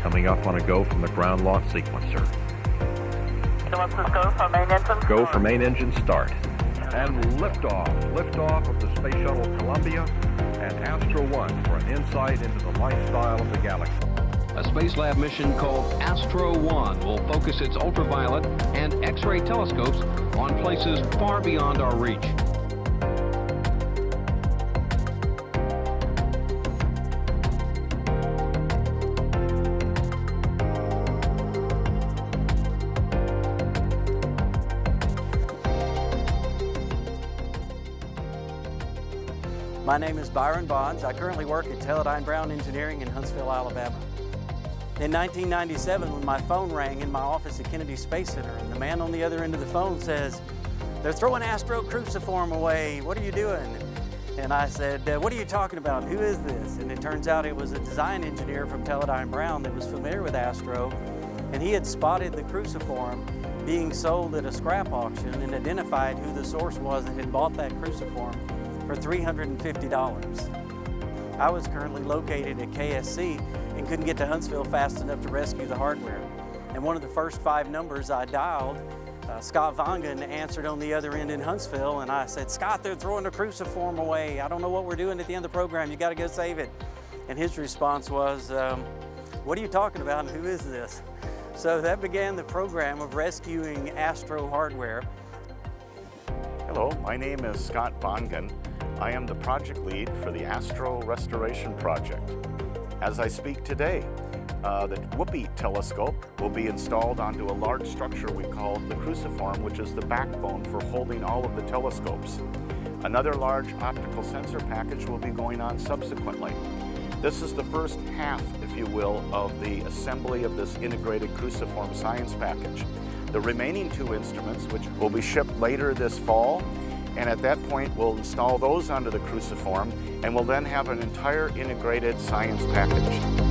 coming up on a go from the ground launch sequencer. Go for main engine. Go for main engine start. And liftoff of the Space Shuttle Columbia and ASTRO-1 for an insight into the lifestyle of the galaxy. A Space Lab mission called ASTRO-1 will focus its ultraviolet and X-ray telescopes on places far beyond our reach. My name is Byron Bonds. I currently work at Teledyne Brown Engineering in Huntsville, Alabama. In 1997, when my phone rang in my office at Kennedy Space Center, and the man on the other end of the phone says, "They're throwing Astro cruciform away. What are you doing?" And I said, "What are you talking about? Who is this?" And it turns out it was a design engineer from Teledyne Brown that was familiar with Astro, and he had spotted the cruciform being sold at a scrap auction and identified who the source was that had bought that cruciform for $350. I was currently located at KSC and couldn't get to Huntsville fast enough to rescue the hardware. And one of the first 5 numbers I dialed, Scott Vongen answered on the other end in Huntsville, and I said, "Scott, they're throwing the cruciform away. I don't know what we're doing at the end of the program. You got to go save it." And his response was, "What are you talking about and who is this?" So that began the program of rescuing Astro hardware. Hello, my name is Scott Vongen. I am the project lead for the ASTRO Restoration Project. As I speak today, the Whoopi telescope will be installed onto a large structure we call the cruciform, which is the backbone for holding all of the telescopes. Another large optical sensor package will be going on subsequently. This is the first half, if you will, of the assembly of this integrated cruciform science package. The remaining 2 instruments, which will be shipped later this fall, and at that point we'll install those onto the cruciform, and we'll then have an entire integrated science package.